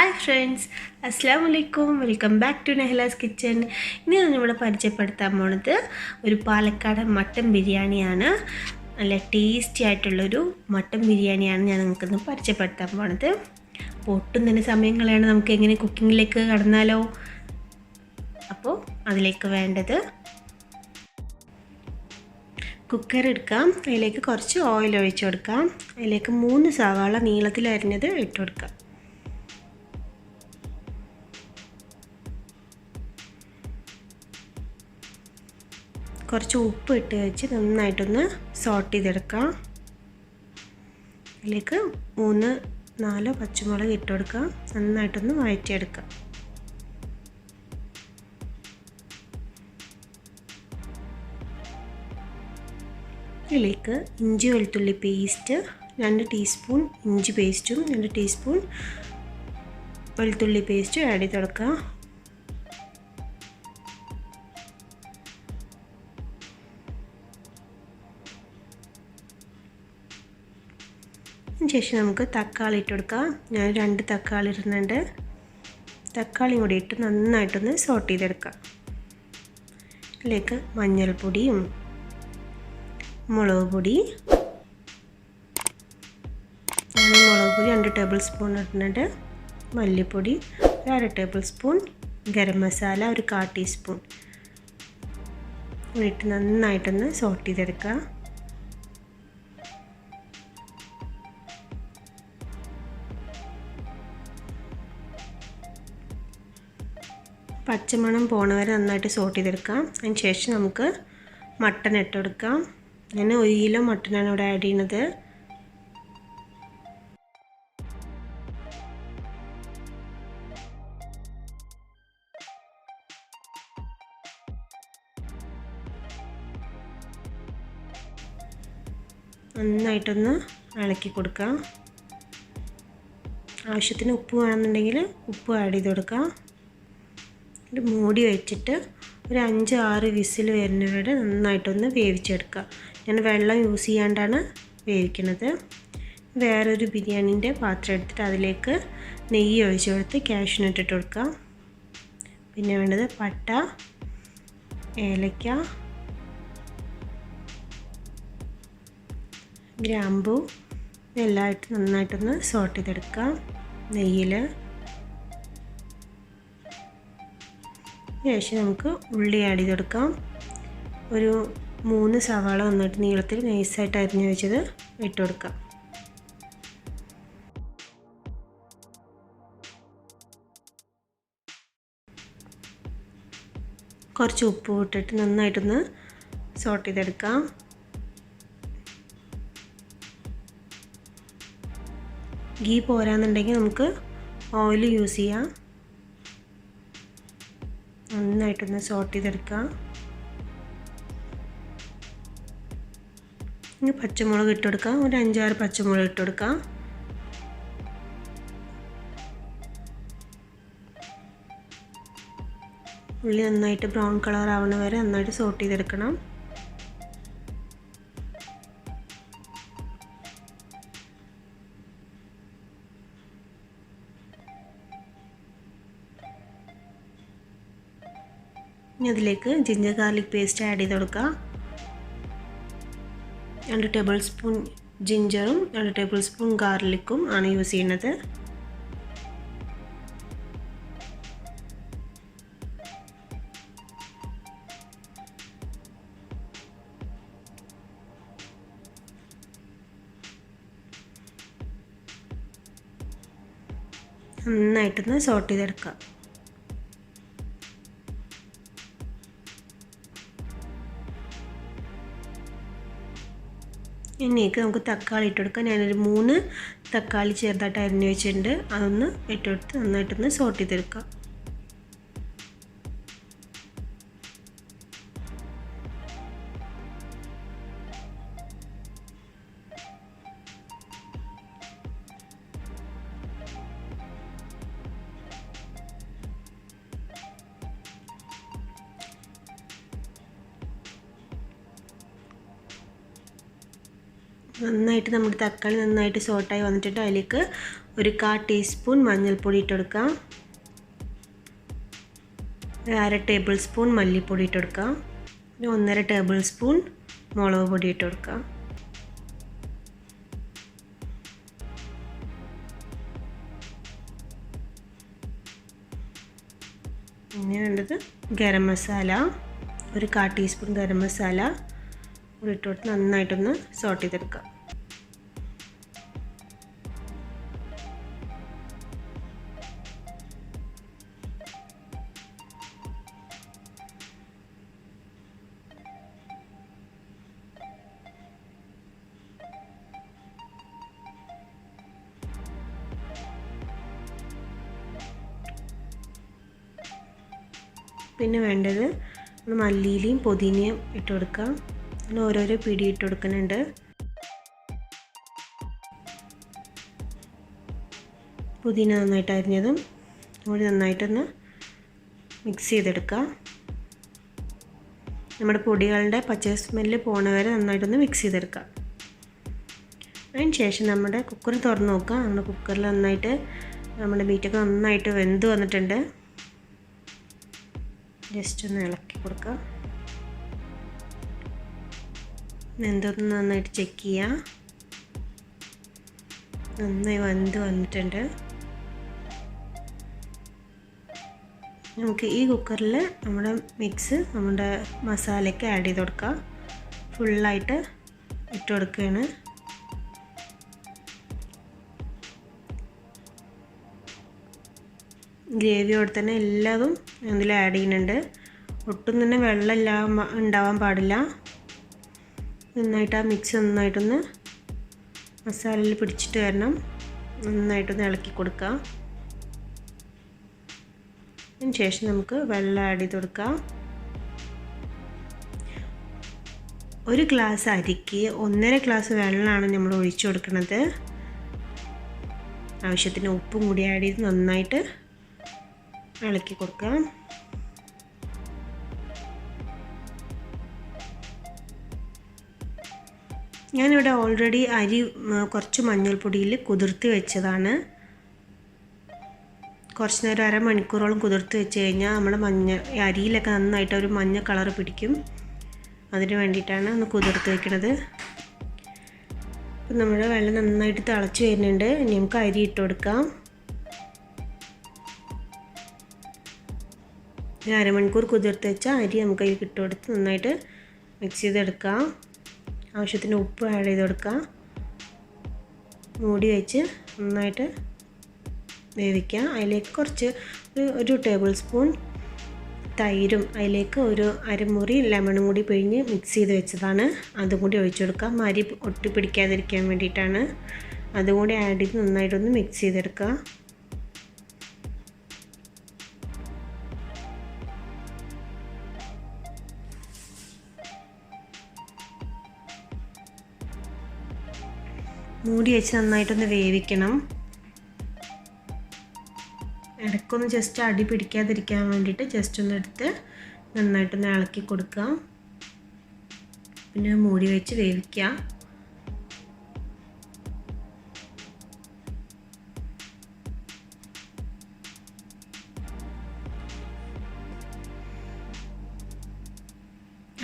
Hi friends, അസ്സലാമു അലൈക്കും. Welcome back to Nehla's kitchen. ഇനി ഞാനിവിടെ പരിചയപ്പെടുത്താൻ പോണത് ഒരു പാലക്കാടൻ മട്ടൻ ബിരിയാണിയാണ്. നല്ല ടേസ്റ്റി ആയിട്ടുള്ളൊരു മട്ടൻ ബിരിയാണിയാണ് ഞാൻ നിങ്ങൾക്കിന്ന് പരിചയപ്പെടുത്താൻ പോണത്. അപ്പോൾ ഒട്ടും തന്നെ സമയം കളയാണ്, നമുക്ക് എങ്ങനെ കുക്കിങ്ങിലേക്ക് കടന്നാലോ. അപ്പോൾ അതിലേക്ക് വേണ്ടത് കുക്കർ എടുക്കാം, അതിലേക്ക് കുറച്ച് ഓയിൽ ഒഴിച്ചു കൊടുക്കാം. അതിലേക്ക് 3 സവാള നീളത്തിൽ അരിഞ്ഞത് ഇട്ട് കൊടുക്കാം. കുറച്ച് ഉപ്പ് ഇട്ട് വെച്ച് നന്നായിട്ടൊന്ന് സോട്ട് ചെയ്തെടുക്കാം. ഇതിലേക്ക് 3-4 പച്ചമുളക് ഇട്ട് കൊടുക്കാം. നന്നായിട്ടൊന്ന് വഴറ്റിയെടുക്കാം. ഇതിലേക്ക് ഇഞ്ചി വെളുത്തുള്ളി പേസ്റ്റ് 2 ടീസ്പൂൺ ഇഞ്ചി പേസ്റ്റും 2 ടീസ്പൂൺ വെളുത്തുള്ളി പേസ്റ്റും ആഡ് ചെയ്ത് കൊടുക്കാം. ശേഷം നമുക്ക് തക്കാളി ഇട്ട് കൊടുക്കാം. ഞാൻ 2 തക്കാളി ഇടുന്നുണ്ട്. തക്കാളിയും കൂടി ഇട്ട് നന്നായിട്ടൊന്ന് സോട്ട് ചെയ്തെടുക്കാം. ഇതിലേക്ക് മഞ്ഞൾപ്പൊടിയും മുളക് പൊടി 2 ടേബിൾ സ്പൂൺ ഇടുന്നുണ്ട്. മല്ലിപ്പൊടി 1/2 table spoon, garam masala 1/4 teaspoon ഇട്ട് നന്നായിട്ടൊന്ന് സോട്ട് ചെയ്തെടുക്കുക. പച്ചമണം പോണ വരെ നന്നായിട്ട് സോട്ട് ചെയ്തെടുക്കാം. അതിന് ശേഷം നമുക്ക് മട്ടൻ ഇട്ട് കൊടുക്കാം. ഞാൻ 1 കിലോ മട്ടനാണ് ഇവിടെ ആഡ് ചെയ്യുന്നത്. നന്നായിട്ടൊന്ന് ഇളക്കി കൊടുക്കാം. ആവശ്യത്തിന് ഉപ്പ് വേണമെന്നുണ്ടെങ്കിൽ ഉപ്പ് ആഡ് ചെയ്ത് കൊടുക്കാം. ഇത് മൂടി വെച്ചിട്ട് ഒരു 5-6 വിസിൽ വരുന്നവരെ നന്നായിട്ടൊന്ന് വേവിച്ചെടുക്കുക. ഞാൻ വെള്ളം യൂസ് ചെയ്യാണ്ടാണ് വേവിക്കുന്നത്. വേറൊരു ബിരിയാണീൻ്റെ പാത്രം എടുത്തിട്ട് അതിലേക്ക് നെയ്യ് ഒഴിച്ച് കൊടുത്ത് കാഷ്യൂനട്ട് ഇട്ട് കൊടുക്കുക. പിന്നെ വേണ്ടത് പട്ട, ഏലക്ക, ഗ്രാമ്പൂ ഇതെല്ലാം ഇട്ട് നന്നായിട്ടൊന്ന് സോട്ട് ചെയ്തെടുക്കുക നെയ്യിൽ. ശേഷം നമുക്ക് ഉള്ളി ആഡ് ചെയ്ത് കൊടുക്കാം. ഒരു 3 സവാള നന്നായിട്ട് നീളത്തിൽ നൈസായിട്ട് അരിഞ്ഞ് വെച്ചത് ഇട്ട് കൊടുക്കാം. കുറച്ച് ഉപ്പ് ഇട്ടിട്ട് നന്നായിട്ടൊന്ന് സോട്ട് ചെയ്തെടുക്കാം. ഗീ പോരാന്നുണ്ടെങ്കിൽ നമുക്ക് ഓയിൽ യൂസ് ചെയ്യാം. നന്നായിട്ടൊന്ന് സോട്ട് ചെയ്തെടുക്കാം. ഇനി പച്ചമുളക് ഇട്ട് കൊടുക്കാം. ഒരു 5-6 പച്ചമുളക് ഇട്ട് കൊടുക്കാം. ഉള്ളി നന്നായിട്ട് ബ്രൗൺ കളർ ആവുന്ന വരെ നന്നായിട്ട് സോട്ട് ചെയ്തെടുക്കണം. ഇനി അതിലേക്ക് ജിഞ്ചർ ഗാർലിക് പേസ്റ്റ് ആഡ് ചെയ്ത് കൊടുക്കുക. 2 ടേബിൾ സ്പൂൺ ജിഞ്ചറും 2 ടേബിൾ സ്പൂൺ ഗാർലിക്കും ആണ് യൂസ് ചെയ്യുന്നത്. നന്നായിട്ടൊന്ന് സോട്ട് ചെയ്തെടുക്കുക. ഇനിയൊക്കെ നമുക്ക് തക്കാളി ഇട്ട് കൊടുക്കാം. ഞാനൊരു 3 തക്കാളി ചെറുതായിട്ട് അരിഞ്ഞ് വെച്ചിട്ടുണ്ട്. അതൊന്ന് ഇട്ട് കൊടുത്ത് നന്നായിട്ടൊന്ന് സോട്ട് ചെയ്തെടുക്കാം. നന്നായിട്ട് നമ്മുടെ തക്കാളി നന്നായിട്ട് സോട്ടായി വന്നിട്ടുണ്ട്. അതിലേക്ക് ഒരു 1/4 ടീസ്പൂൺ മഞ്ഞൾപ്പൊടി ഇട്ട് കൊടുക്കാം. 1/2 ടേബിൾ സ്പൂൺ മല്ലിപ്പൊടി ഇട്ട് കൊടുക്കാം. 1/2 ടേബിൾ സ്പൂൺ മുളക് പൊടി ഇട്ട് കൊടുക്കാം. പിന്നെ വേണ്ടത് ഗരം മസാല, ഒരു 1/4 ടീസ്പൂൺ ഗരം മസാല ഇട്ട് കൊടുത്ത് നന്നായിട്ടൊന്ന് സോട്ട് ചെയ്തെടുക്കാം. പിന്നെ വേണ്ടത് മല്ലിയിലയും പുതിനയും ഇട്ട് കൊടുക്കാം. അങ്ങനെ ഓരോരോ പിടി ഇട്ട് കൊടുക്കുന്നുണ്ട്. പുതിന നന്നായിട്ട് അരിഞ്ഞതും കൂടി നന്നായിട്ടൊന്ന് മിക്സ് ചെയ്തെടുക്കാം. നമ്മുടെ പൊടികളുടെ പച്ച സ്മെല്ല് പോണ വരെ നന്നായിട്ടൊന്ന് മിക്സ് ചെയ്തെടുക്കാം. അതിന് ശേഷം നമ്മുടെ കുക്കർ തുറന്ന് നോക്കാം. നമ്മുടെ കുക്കറിൽ നന്നായിട്ട് നമ്മുടെ മീറ്റൊക്കെ നന്നായിട്ട് വെന്ത് വന്നിട്ടുണ്ട്. ജസ്റ്റ് ഒന്ന് ഇളക്കി കൊടുക്കാം. വെന്തൊന്ന് നന്നായിട്ട് ചെക്ക് ചെയ്യാം. നന്നായി വെന്ത് വന്നിട്ടുണ്ട്. നമുക്ക് ഈ കുക്കറിൽ നമ്മുടെ മിക്സ് നമ്മുടെ മസാലയ്ക്ക് ആഡ് ചെയ്ത് കൊടുക്കാം. ഫുള്ളായിട്ട് ഇട്ട് കൊടുക്കുകയാണ്. ഗ്രേവിയോടെ തന്നെ എല്ലാതും ഇതിൽ ആഡ് ചെയ്യുന്നുണ്ട്. ഒട്ടും തന്നെ വെള്ളം ഉണ്ടാവാൻ പാടില്ല. നന്നായിട്ട് ആ മിക്സ് നന്നായിട്ടൊന്ന് മസാലയിൽ പിടിച്ചിട്ട് വരണം. നന്നായിട്ടൊന്ന് ഇളക്കി കൊടുക്കാം. അതിന് ശേഷം നമുക്ക് വെള്ളം ആഡ് ചെയ്ത് കൊടുക്കാം. 1 ഗ്ലാസ് അരിക്ക് 1.5 ഗ്ലാസ് വെള്ളമാണ് നമ്മൾ ഒഴിച്ചു കൊടുക്കുന്നത്. ആവശ്യത്തിന് ഉപ്പും കൂടി ആഡ് ചെയ്ത് നന്നായിട്ട് ഇളക്കി കൊടുക്കാം. ഞാനിവിടെ ഓൾറെഡി അരി കുറച്ച് മഞ്ഞൾപ്പൊടിയിൽ കുതിർത്ത് വെച്ചതാണ്. കുറച്ച് നേരം 1/2 മണിക്കൂറോളം കുതിർത്ത് വെച്ച് കഴിഞ്ഞാൽ നമ്മുടെ അരിയിലൊക്കെ നന്നായിട്ട് ഒരു മഞ്ഞ കളർ പിടിക്കും. അതിന് വേണ്ടിയിട്ടാണ് ഒന്ന് കുതിർത്ത് വെക്കുന്നത്. അപ്പം നമ്മുടെ വെള്ളം നന്നായിട്ട് തിളച്ച് വരുന്നുണ്ട്. ഇനി നമുക്ക് അരി ഇട്ട് കൊടുക്കാം. 1/2 മണിക്കൂർ കുതിർത്ത് വെച്ച അരി നമുക്ക് അതിൽ ഇട്ട് കൊടുത്ത് നന്നായിട്ട് മിക്സ് ചെയ്തെടുക്കാം. ആവശ്യത്തിന് ഉപ്പ് ആഡ് ചെയ്ത് കൊടുക്കാം. മൂടി വെച്ച് നന്നായിട്ട് വേവിക്കാം. അതിലേക്ക് കുറച്ച് ഒരു ടേബിൾ സ്പൂൺ തൈരും അതിലേക്ക് ഒരു അരമുറി ലെമണും കൂടി പിഴിഞ്ഞ് മിക്സ് ചെയ്ത് വെച്ചതാണ്. അതും കൂടി ഒഴിച്ചു കൊടുക്കാം. അരി ഒട്ടി പിടിക്കാതിരിക്കാൻ വേണ്ടിയിട്ടാണ്. അതും കൂടി ആഡ് ചെയ്ത് നന്നായിട്ടൊന്ന് മിക്സ് ചെയ്തെടുക്കുക. മൂടി വെച്ച് നന്നായിട്ടൊന്ന് വേവിക്കണം. ഇടയ്ക്കൊന്ന് ജസ്റ്റ് അടി പിടിക്കാതിരിക്കാൻ വേണ്ടിയിട്ട് ജസ്റ്റ് ഒന്ന് എടുത്ത് നന്നായിട്ടൊന്ന് ഇളക്കി കൊടുക്കുക. പിന്നെ മൂടി വെച്ച് വേവിക്കുക.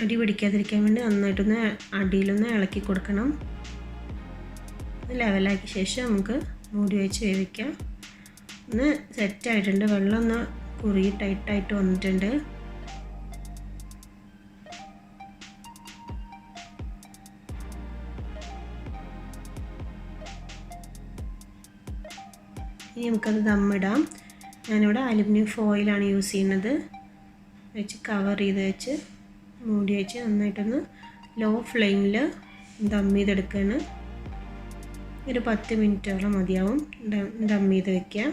അടി പിടിക്കാതിരിക്കാൻ വേണ്ടി നന്നായിട്ടൊന്ന് അടിയിലൊന്ന് ഇളക്കി കൊടുക്കണം. ലെവലാക്കിയ ശേഷം നമുക്ക് മൂടി വെച്ച് വേവിക്കാം. ഒന്ന് സെറ്റായിട്ടുണ്ട്. വെള്ളം ഒന്ന് കുറുകി ടൈറ്റായിട്ട് വന്നിട്ടുണ്ട്. ഇനി നമുക്കത് ദമ്മിടാം. ഞാനിവിടെ അലുമിനിയം ഫോയിലാണ് യൂസ് ചെയ്യുന്നത്. വെച്ച് കവർ ചെയ്ത് വെച്ച് മൂടി വെച്ച് നന്നായിട്ടൊന്ന് ലോ ഫ്ലെയിമിൽ ദം ചെയ്തെടുക്കുകയാണ്. ഒരു 10 മിനിറ്റോളം മതിയാവും ദം ചെയ്ത് വയ്ക്കുക.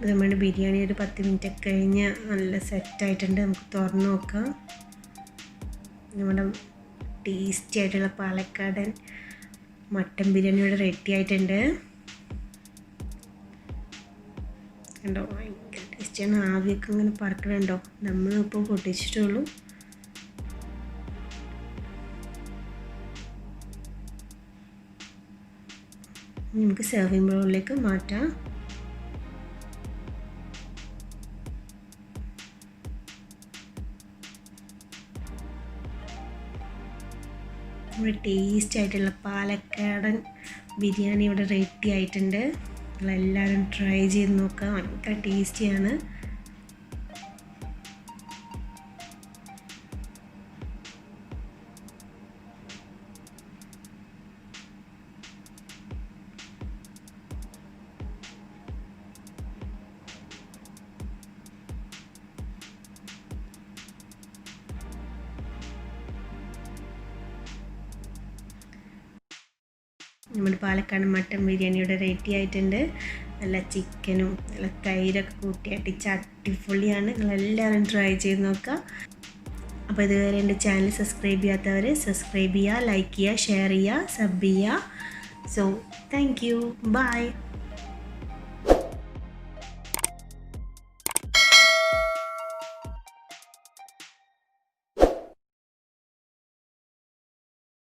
നമ്മുടെ ബിരിയാണി ഒരു 10 മിനിറ്റ് കഴിഞ്ഞ് നല്ല സെറ്റായിട്ടുണ്ട്. നമുക്ക് തുറന്ന് നോക്കാം. നമ്മുടെ ടേസ്റ്റി ആയിട്ടുള്ള പാലക്കാടൻ മട്ടൻ ബിരിയാണി ഇവിടെ റെഡി ആയിട്ടുണ്ട്. കണ്ടോ, ഭയങ്കര ടേസ്റ്റിയാണ്. ആവിയൊക്കെ ഇങ്ങനെ പറക്കണുണ്ടോ. നമ്മളിപ്പോൾ പൊട്ടിച്ചിട്ടുള്ളൂ. നമുക്ക് സെർവിങ് ബൗളിലേക്ക് മാറ്റാം. നമ്മുടെ ടേസ്റ്റി ആയിട്ടുള്ള പാലക്കാടൻ ബിരിയാണി ഇവിടെ റെഡി ആയിട്ടുണ്ട്. നിങ്ങളെല്ലാവരും ട്രൈ ചെയ്ത് നോക്കുക, ഭയങ്കര ടേസ്റ്റിയാണ്. നമ്മുടെ പാലക്കാട് മട്ടൻ ബിരിയാണിയുടെ റെഡി ആയിട്ടുണ്ട്. നല്ല ചിക്കനും നല്ല തൈരൊക്കെ കൂട്ടി അടിച്ച് അടിപൊളിയാണ്. നിങ്ങളെല്ലാവരും ട്രൈ ചെയ്ത് നോക്കുക. അപ്പോൾ ഇതുവരെ എൻ്റെ ചാനൽ സബ്സ്ക്രൈബ് ചെയ്യാത്തവർ സബ്സ്ക്രൈബ് ചെയ്യുക, ലൈക്ക് ചെയ്യുക, ഷെയർ ചെയ്യുക, സബ് ചെയ്യുക. So thank you, by.